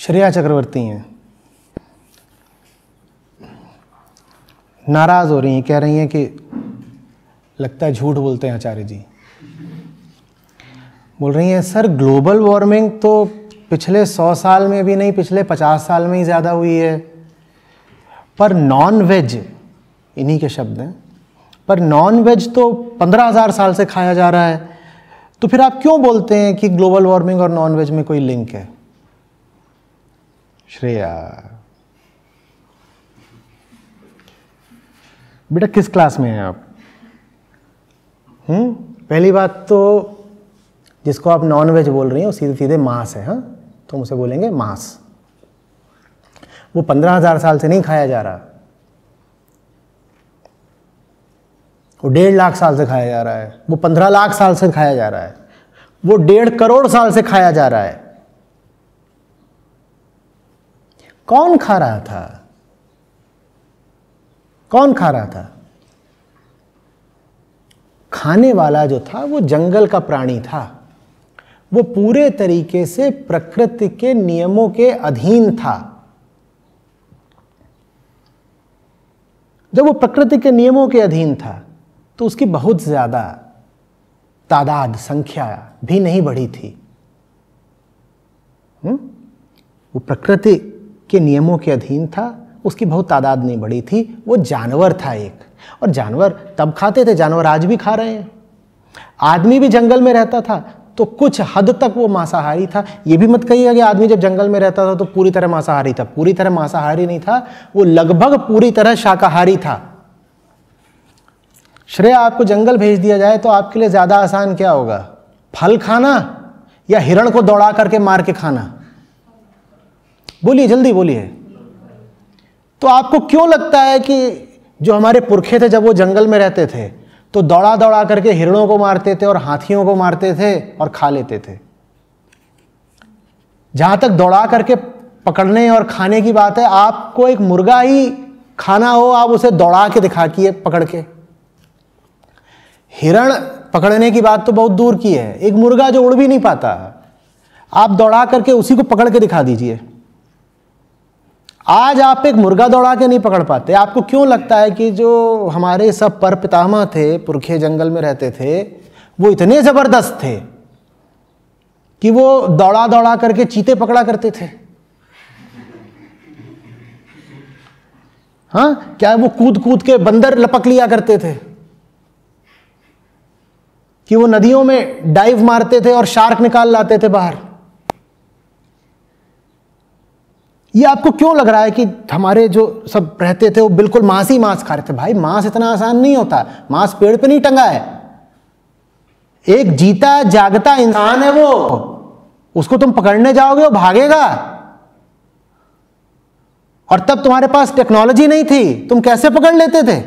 श्रेया चक्रवर्ती हैं, नाराज हो रही हैं, कह रही हैं कि लगता है झूठ बोलते हैं आचार्य जी। बोल रही हैं सर ग्लोबल वार्मिंग तो पिछले 100 साल में भी नहीं, पिछले 50 साल में ही ज़्यादा हुई है, पर नॉन वेज, इन्हीं के शब्द हैं, पर नॉन वेज तो 15,000 साल से खाया जा रहा है, तो फिर आप क्यों बोलते हैं कि ग्लोबल वार्मिंग और नॉन वेज में कोई लिंक है? श्रेया बेटा किस क्लास में हैं आप? पहली बात तो जिसको आप नॉन वेज बोल रही हैं वो सीधे सीधे मांस है। हाँ, तो उसे बोलेंगे मांस। वो 15,000 साल से नहीं खाया जा रहा, वो 1.5 लाख साल से खाया जा रहा है, वो 15 लाख साल से खाया जा रहा है, वो 1.5 करोड़ साल से खाया जा रहा है। कौन खा रहा था? कौन खा रहा था? खाने वाला जो था वो जंगल का प्राणी था, वो पूरे तरीके से प्रकृति के नियमों के अधीन था। जब वो प्रकृति के नियमों के अधीन था तो उसकी बहुत ज्यादा तादाद, संख्या भी नहीं बढ़ी थी। वो प्रकृति के नियमों के अधीन था, उसकी बहुत तादाद नहीं बढ़ी थी। वो जानवर था एक, और जानवर तब खाते थे, जानवर आज भी खा रहे हैं। आदमी भी जंगल में रहता था तो कुछ हद तक वो मांसाहारी था। ये भी मत कहिएगा कि आदमी जब जंगल में रहता था तो पूरी तरह मांसाहारी था। पूरी तरह मांसाहारी नहीं था, वो लगभग पूरी तरह शाकाहारी था। श्रेया, आपको जंगल भेज दिया जाए तो आपके लिए ज्यादा आसान क्या होगा? फल खाना या हिरण को दौड़ा करके मार के खाना? बोलिए, जल्दी बोलिए। तो आपको क्यों लगता है कि जो हमारे पुरखे थे जब वो जंगल में रहते थे तो दौड़ा दौड़ा करके हिरणों को मारते थे और हाथियों को मारते थे और खा लेते थे? जहां तक दौड़ा करके पकड़ने और खाने की बात है, आपको एक मुर्गा ही खाना हो, आप उसे दौड़ा के दिखाइए पकड़ के। हिरण पकड़ने की बात तो बहुत दूर की है, एक मुर्गा जो उड़ भी नहीं पाता, आप दौड़ा करके उसी को पकड़ के दिखा दीजिए। आज आप एक मुर्गा दौड़ा के नहीं पकड़ पाते। आपको क्यों लगता है कि जो हमारे सब पर पितामह थे, पुरखे जंगल में रहते थे, वो इतने जबरदस्त थे कि वो दौड़ा दौड़ा करके चीते पकड़ा करते थे? हाँ, क्या वो कूद कूद के बंदर लपक लिया करते थे? कि वो नदियों में डाइव मारते थे और शार्क निकाल लाते थे बाहर? ये आपको क्यों लग रहा है कि हमारे जो सब रहते थे वो बिल्कुल मांस ही मांस खा रहे थे? भाई, मांस इतना आसान नहीं होता। मांस पेड़ पे नहीं टंगा है। एक जीता जागता इंसान है वो, उसको तुम पकड़ने जाओगे वो भागेगा। और तब तुम्हारे पास टेक्नोलॉजी नहीं थी, तुम कैसे पकड़ लेते थे?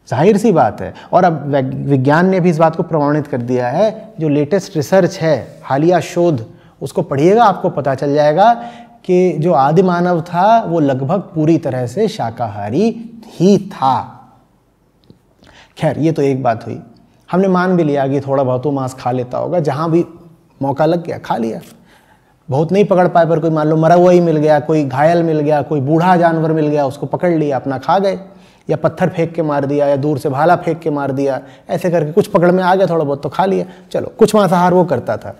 जाहिर सी बात है। और अब विज्ञान ने भी इस बात को प्रमाणित कर दिया है। जो लेटेस्ट रिसर्च है, हालिया शोध, उसको पढ़िएगा, आपको पता चल जाएगा कि जो आदि मानव था वो लगभग पूरी तरह से शाकाहारी ही था। खैर, ये तो एक बात हुई। हमने मान भी लिया कि थोड़ा बहुत वो मांस खा लेता होगा, जहां भी मौका लग गया खा लिया। बहुत नहीं पकड़ पाए, पर कोई मान लो मरा हुआ ही मिल गया, कोई घायल मिल गया, कोई बूढ़ा जानवर मिल गया, उसको पकड़ लिया, अपना खा गए। या पत्थर फेंक के मार दिया, या दूर से भाला फेंक के मार दिया, ऐसे करके कुछ पकड़ में आ गया, थोड़ा बहुत तो खा लिया। चलो, कुछ मांसाहार वो करता था।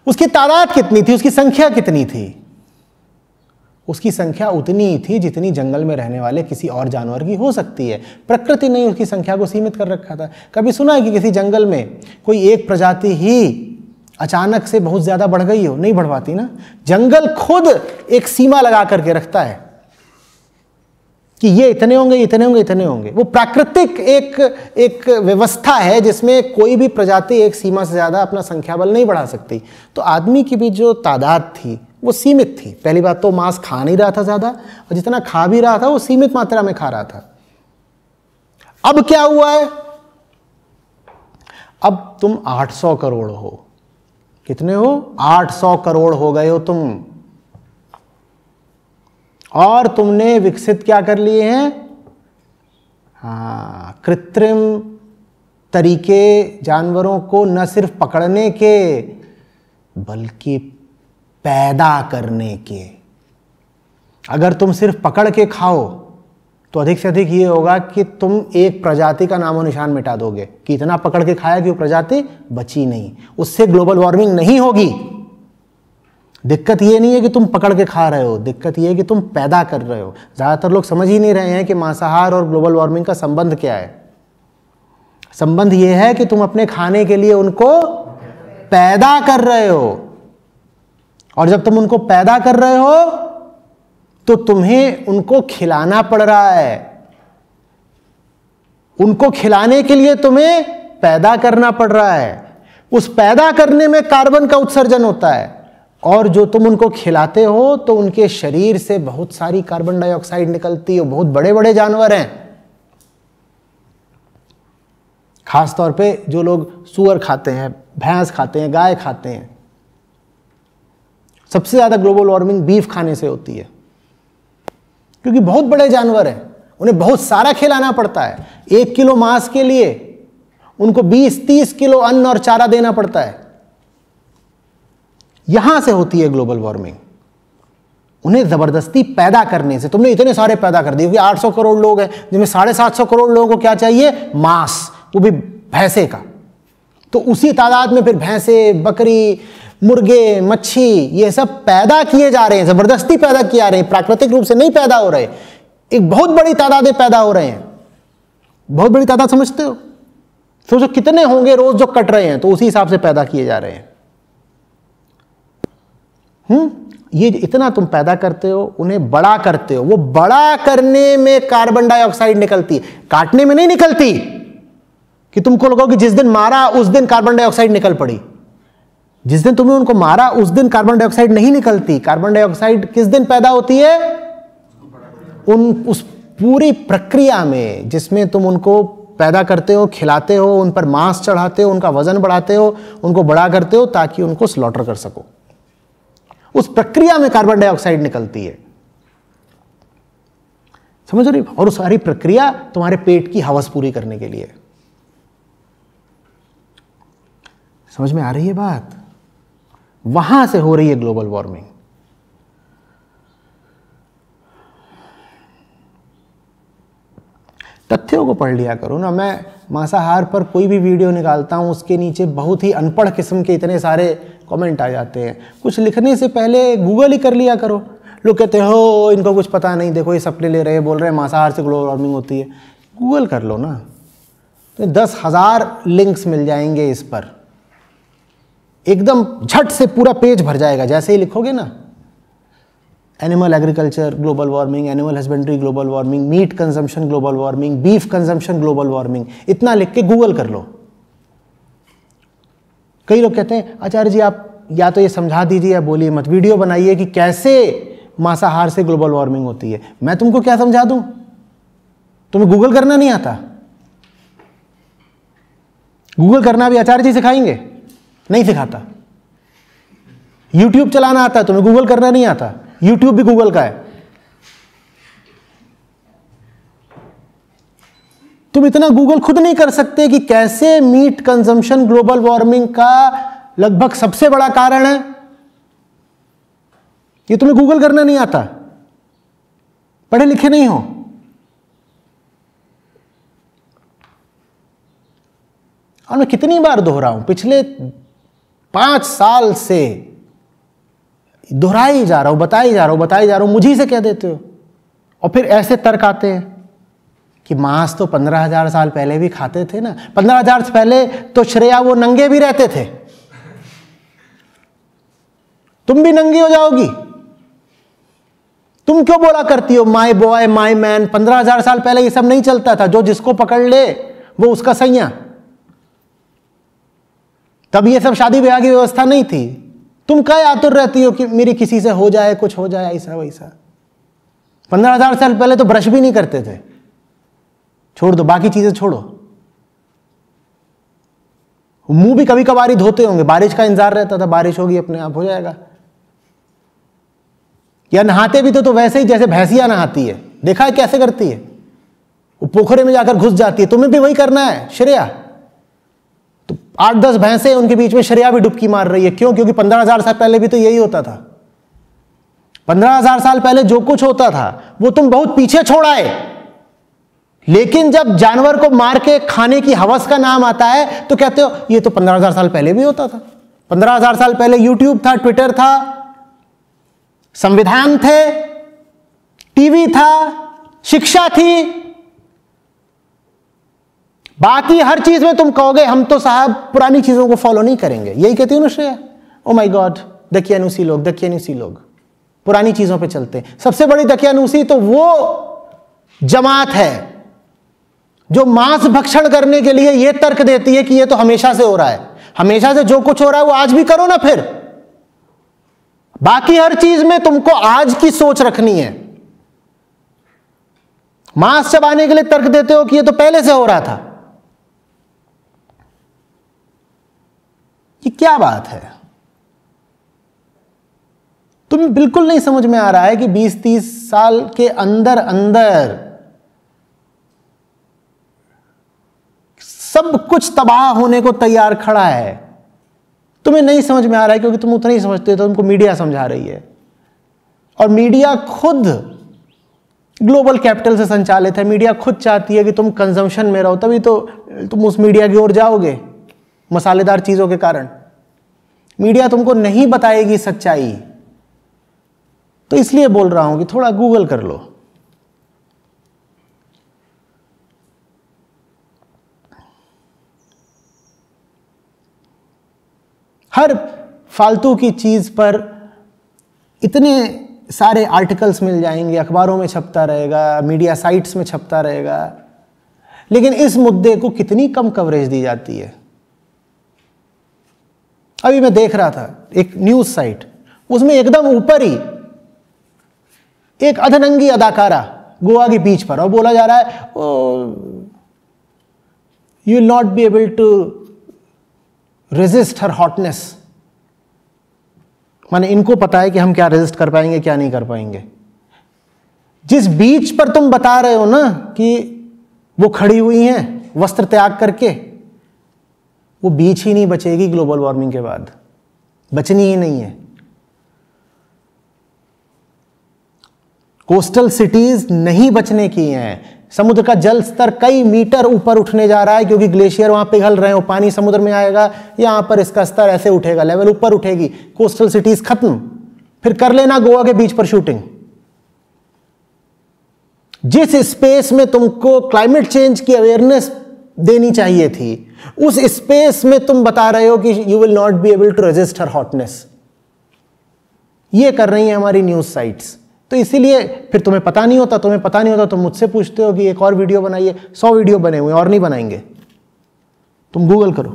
उसकी तादाद कितनी थी? उसकी संख्या कितनी थी? उसकी संख्या उतनी ही थी जितनी जंगल में रहने वाले किसी और जानवर की हो सकती है। प्रकृति ने उसकी संख्या को सीमित कर रखा था। कभी सुना है कि किसी जंगल में कोई एक प्रजाति ही अचानक से बहुत ज्यादा बढ़ गई हो? नहीं बढ़ पाती ना। जंगल खुद एक सीमा लगा करके रखता है कि ये इतने होंगे, इतने होंगे, इतने होंगे। वो प्राकृतिक एक व्यवस्था है जिसमें कोई भी प्रजाति एक सीमा से ज्यादा अपना संख्या बल नहीं बढ़ा सकती। तो आदमी की भी जो तादाद थी वो सीमित थी। पहली बात तो मांस खा नहीं रहा था ज्यादा, और जितना खा भी रहा था वो सीमित मात्रा में खा रहा था। अब क्या हुआ है? अब तुम 800 करोड़ हो। कितने हो? 800 करोड़ हो गए हो तुम। और तुमने विकसित क्या कर लिए हैं? हाँ, कृत्रिम तरीके जानवरों को न सिर्फ पकड़ने के बल्कि पैदा करने के। अगर तुम सिर्फ पकड़ के खाओ तो अधिक से अधिक ये होगा कि तुम एक प्रजाति का नामो निशान मिटा दोगे कि इतना पकड़ के खाया कि वो प्रजाति बची नहीं। उससे ग्लोबल वार्मिंग नहीं होगी। दिक्कत ये नहीं है कि तुम पकड़ के खा रहे हो, दिक्कत ये है कि तुम पैदा कर रहे हो। ज़्यादातर लोग समझ ही नहीं रहे हैं कि मांसाहार और ग्लोबल वार्मिंग का संबंध क्या है। संबंध ये है कि तुम अपने खाने के लिए उनको पैदा कर रहे हो, और जब तुम उनको पैदा कर रहे हो तो तुम्हें उनको खिलाना पड़ रहा है। उनको खिलाने के लिए तुम्हें पैदा करना पड़ रहा है। उस पैदा करने में कार्बन का उत्सर्जन होता है, और जो तुम उनको खिलाते हो तो उनके शरीर से बहुत सारी कार्बन डाइऑक्साइड निकलती है। बहुत बड़े बड़े जानवर हैं, खास तौर पे जो लोग सूअर खाते हैं, भैंस खाते हैं, गाय खाते हैं। सबसे ज्यादा ग्लोबल वार्मिंग बीफ खाने से होती है, क्योंकि बहुत बड़े जानवर हैं, उन्हें बहुत सारा खिलाना पड़ता है। 1 किलो मांस के लिए उनको 20-30 किलो अन्न और चारा देना पड़ता है। यहां से होती है ग्लोबल वार्मिंग, उन्हें जबरदस्ती पैदा करने से। तुमने इतने सारे पैदा कर दिए, क्योंकि 800 करोड़ लोग हैं, जिनमें 750 करोड़ लोगों को क्या चाहिए? मांस, वो भी भैंसे का। तो उसी तादाद में फिर भैंसे, बकरी, मुर्गे, मच्छी, ये सब पैदा किए जा रहे हैं, जबरदस्ती पैदा किए जा रहे हैं, प्राकृतिक रूप से नहीं पैदा हो रहे। एक बहुत बड़ी तादादें पैदा हो रहे हैं। बहुत बड़ी तादाद समझते हो? सोचो कितने होंगे रोज जो कट रहे हैं, तो उसी हिसाब से पैदा किए जा रहे हैं। ये इतना तुम पैदा करते हो, उन्हें बड़ा करते हो। वो बड़ा करने में कार्बन डाइऑक्साइड निकलती है, काटने में नहीं निकलती कि तुमको लगो कि जिस दिन मारा उस दिन कार्बन डाइऑक्साइड निकल पड़ी। जिस दिन तुमने उनको मारा उस दिन कार्बन डाइऑक्साइड नहीं निकलती। कार्बन डाइऑक्साइड किस दिन पैदा होती है? उस पूरी प्रक्रिया में जिसमें तुम उनको पैदा करते हो, खिलाते हो, उन पर मांस चढ़ाते हो, उनका वजन बढ़ाते हो, उनको बड़ा करते हो ताकि उनको स्लॉटर कर सको। उस प्रक्रिया में कार्बन डाइऑक्साइड निकलती है, समझ रही? और उस सारी प्रक्रिया तुम्हारे पेट की हवस पूरी करने के लिए। समझ में आ रही है बात? वहां से हो रही है ग्लोबल वार्मिंग। तथ्यों को पढ़ लिया करो ना। मैं मांसाहार पर कोई भी वीडियो निकालता हूं, उसके नीचे बहुत ही अनपढ़ किस्म के इतने सारे कमेंट आ जाते हैं। कुछ लिखने से पहले गूगल ही कर लिया करो। लोग कहते हैं हो इनको कुछ पता नहीं, देखो ये सपने ले रहे हैं, बोल रहे हैं मांसाहार से ग्लोबल वार्मिंग होती है। गूगल कर लो ना, तो 10,000 लिंक्स मिल जाएंगे इस पर। एकदम झट से पूरा पेज भर जाएगा जैसे ही लिखोगे ना। Animal agriculture global warming, animal husbandry global warming, meat consumption global warming, beef consumption global warming, इतना लिख के गूगल कर लो। कई लोग कहते हैं आचार्य जी आप या तो ये समझा दीजिए या बोलिए मत, वीडियो बनाइए कि कैसे मांसाहार से ग्लोबल वार्मिंग होती है। मैं तुमको क्या समझा दूं? तुम्हें गूगल करना नहीं आता? गूगल करना भी आचार्य जी सिखाएंगे? नहीं सिखाता। YouTube चलाना आता है, तुम्हें गूगल करना नहीं आता? YouTube भी गूगल का है। तुम इतना गूगल खुद नहीं कर सकते कि कैसे मीट कंजम्पशन ग्लोबल वार्मिंग का लगभग सबसे बड़ा कारण है? ये तुम्हें गूगल करना नहीं आता, पढ़े लिखे नहीं हो। और मैं कितनी बार दोहराऊं, पिछले 5 साल से दोहराई जा रहा हूं, बताई जा रहा हूं, मुझी से कह देते हो। और फिर ऐसे तर्क आते हैं कि मांस तो 15,000 साल पहले भी खाते थे ना। 15,000 से पहले तो श्रेया वो नंगे भी रहते थे, तुम भी नंगी हो जाओगी। तुम क्यों बोला करती हो माय बॉय माय मैन? 15,000 साल पहले ये सब नहीं चलता था। जो जिसको पकड़ ले वो उसका सैया। तब ये सब शादी ब्याह की व्यवस्था नहीं थी। तुम क्या आतुर रहती हो कि मेरी किसी से हो जाए, कुछ हो जाए, ऐसा वैसा। 15,000 साल पहले तो ब्रश भी नहीं करते थे। छोड़ दो, बाकी चीजें छोड़ो। मुंह भी कभी कभार ही धोते होंगे, बारिश का इंतजार रहता था, बारिश होगी अपने आप हो जाएगा। या नहाते भी तो वैसे ही जैसे भैंसिया नहाती है, देखा है कैसे करती है? वो पोखरे में जाकर घुस जाती है। तुम्हें भी वही करना है श्रेया। तो 8-10 भैंसे उनके बीच में श्रेया भी डुबकी मार रही है। क्यों? क्योंकि 15,000 साल पहले भी तो यही होता था। 15,000 साल पहले जो कुछ होता था वो तुम बहुत पीछे छोड़ आए, लेकिन जब जानवर को मार के खाने की हवस का नाम आता है तो कहते हो ये तो 15,000 साल पहले भी होता था। 15,000 साल पहले यूट्यूब था, ट्विटर था, संविधान थे, टीवी था, शिक्षा थी, बाकी हर चीज में तुम कहोगे हम तो साहब पुरानी चीजों को फॉलो नहीं करेंगे। यही कहती हूं ना श्रेया, ओ माय गॉड दकियानूसी लोग पुरानी चीजों पे चलते हैं। सबसे बड़ी दकियानूसी तो वो जमात है जो मांस भक्षण करने के लिए यह तर्क देती है कि यह तो हमेशा से हो रहा है, हमेशा से जो कुछ हो रहा है वो आज भी करो ना, फिर बाकी हर चीज में तुमको आज की सोच रखनी है। मांस चबाने के लिए तर्क देते हो कि यह तो पहले से हो रहा था। ये क्या बात है? तुम्हें बिल्कुल नहीं समझ में आ रहा है कि 20-30 साल के अंदर अंदर सब कुछ तबाह होने को तैयार खड़ा है। तुम्हें नहीं समझ में आ रहा है क्योंकि तुम उतना ही समझते हो, तो तुमको मीडिया समझा रही है, और मीडिया खुद ग्लोबल कैपिटल से संचालित है। मीडिया खुद चाहती है कि तुम कंजम्पशन में रहो, तभी तो तुम उस मीडिया की ओर जाओगे मसालेदार चीजों के कारण। मीडिया तुमको नहीं बताएगी सच्चाई, तो इसलिए बोल रहा हूं कि थोड़ा गूगल कर लो। हर फालतू की चीज पर इतने सारे आर्टिकल्स मिल जाएंगे, अखबारों में छपता रहेगा, मीडिया साइट्स में छपता रहेगा, लेकिन इस मुद्दे को कितनी कम कवरेज दी जाती है। अभी मैं देख रहा था एक न्यूज साइट, उसमें एकदम ऊपर ही एक अधनंगी अदाकारा गोवा की बीच पर, और बोला जा रहा है you will not be able to resist her hotness. माने इनको पता है कि हम क्या रेजिस्ट कर पाएंगे, क्या नहीं कर पाएंगे। जिस बीच पर तुम बता रहे हो ना कि वो खड़ी हुई हैं वस्त्र त्याग करके, वो बीच ही नहीं बचेगी ग्लोबल वार्मिंग के बाद, बचनी ही नहीं है। कोस्टल सिटीज नहीं बचने की हैं। समुद्र का जल स्तर कई मीटर ऊपर उठने जा रहा है क्योंकि ग्लेशियर वहां पिघल रहे हो, पानी समुद्र में आएगा, यहां पर इसका स्तर ऐसे उठेगा, लेवल ऊपर उठेगी, कोस्टल सिटीज खत्म। फिर कर लेना गोवा के बीच पर शूटिंग। जिस स्पेस में तुमको क्लाइमेट चेंज की अवेयरनेस देनी चाहिए थी, उस स्पेस में तुम बता रहे हो कि you will not be able to resist her hotness. ये कर रही हैं हमारी न्यूज साइट्स। तो इसीलिए फिर तुम्हें पता नहीं होता, तुम मुझसे पूछते हो कि एक और वीडियो बनाइए। 100 वीडियो बने हुए और नहीं बनाएंगे। तुम गूगल करो।